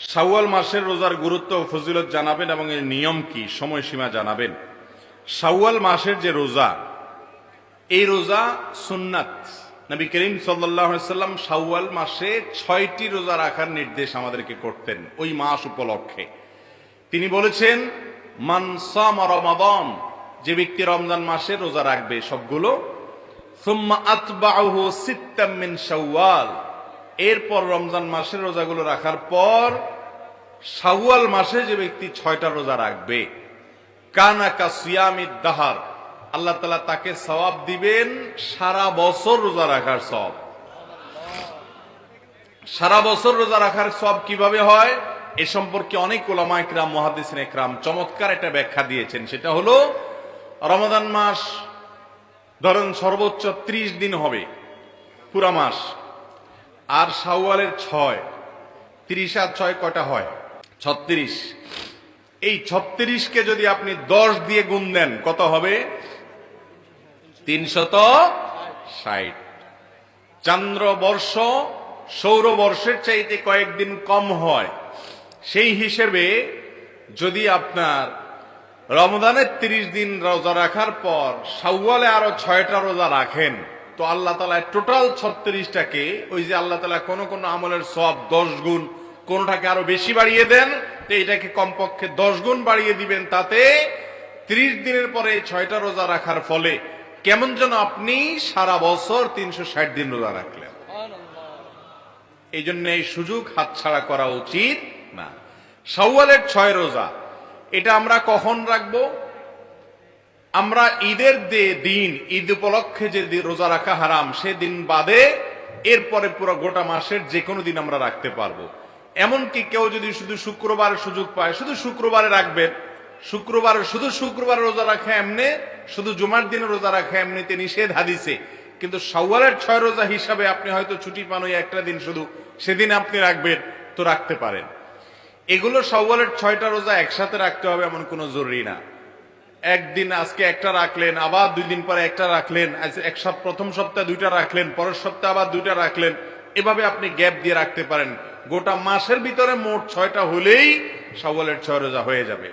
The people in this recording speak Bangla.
শাওয়াল মাসের রোজার গুরুত্ব ও ফজিলত জানাবেন এবং এর নিয়ম কি, সময়সীমা জানাবেন। শাওয়াল মাসের যে রোজা, এই রোজা সুন্নাত। নবী করিম সাল্লাল্লাহু আলাইহি সাল্লাম শাওয়াল মাসে 6টি রোজা রাখার নির্দেশ আমাদেরকে করতেন ওই মাস উপলক্ষে। তিনি বলেছেন, মান সামা রমাদান, যে ব্যক্তি রমজান মাসে রোজা রাখবে সবগুলো, সুম্মা আতবাউহু সিত্তাম মিন শাওয়াল, এরপর রমজান মাসের রোজাগুলো রাখার পর শাওয়াল মাসে যে ব্যক্তি 6টা রোজা রাখবে, কানা কা সিয়ামিদ দাহার, আল্লাহ তাআলা তাকে সওয়াব দিবেন সারা বছর রোজা রাখার সওয়াব। সারা বছর রোজা রাখার সওয়াব কিভাবে হয় এ সম্পর্কে অনেক উলামা ইকরাম, মুহাদ্দিসিন ইকরাম চমৎকার একটা ব্যাখ্যা দিয়েছেন। সেটা হলো, রমাদান মাস ধরেন সর্বোচ্চ 30 দিন হবে পুরা মাস, আর শাওয়ালের 6, 30 আর 6 কয়টা হয়? 36। এই 36কে যদি আপনি 10 দিয়ে গুণ দেন কত হবে? 360। চান্দ্রবর্ষ সৌরবর্ষের চাইতে কয়েকদিন কম হয়। সেই হিসেবে যদি আপনার রমজানের 30 দিন রোজা রাখার পর শাওয়ালে আরো 6টা রোজা রাখেন, তো আল্লাহ তাআলা টোটাল 36টাকে, ওই যে আল্লাহ তাআলা কোন কোন আমলের সওয়াব 10 গুণ, কোনটাকে আরো বেশি বাড়িয়ে দেন, তো এটাকে কমপক্ষে 10 গুণ বাড়িয়ে দিবেন। তাতে 30 দিনের পরে 6টা রোজা রাখার ফলে কেমন যেন আপনি সারা বছর 360 দিন রোজা রাখলেন। এই জন্য এই সুযোগ হাতছাড়া করা উচিত না। শাওয়ালের 6 রোজা, এটা আমরা কখন রাখবো? আমরা ঈদের দিন, ঈদ উপলক্ষে যে রোজা রাখা হারাম সেদিন বাদে এরপরে পুরো গোটা মাসের যে কোনো দিন আমরা রাখতে পারবো। এমনকি কেউ যদি শুধু শুক্রবারের সুযোগ পায়, শুধু শুক্রবারে রাখবেন। শুধু শুক্রবারে রোজা রাখা এমনি, শুধু জুমার দিনে রোজা রাখা এমনিতে নিষেধ হাদিসে, কিন্তু শাওয়ালের 6 রোজা হিসাবে আপনি হয়তো ছুটি পান ওই একটা দিন, শুধু সেদিন আপনি রাখবেন, তো রাখতে পারেন। এগুলো শাওয়ালের 6টা রোজা একসাথে রাখতে হবে এমন কোনো জরুরি না। একদিন আজকে একটা রাখলেন, আবার 2 দিন পরে একটা রাখলেন, প্রথম সপ্তাহে 2টা রাখলেন, পরের সপ্তাহে আবার 2টা রাখলেন, এভাবে আপনি গ্যাপ দিয়ে রাখতে পারেন। গোটা মাসের ভিতরে মোট 6টা হলেই শাওয়ালের 6 রোজা হয়ে যাবে।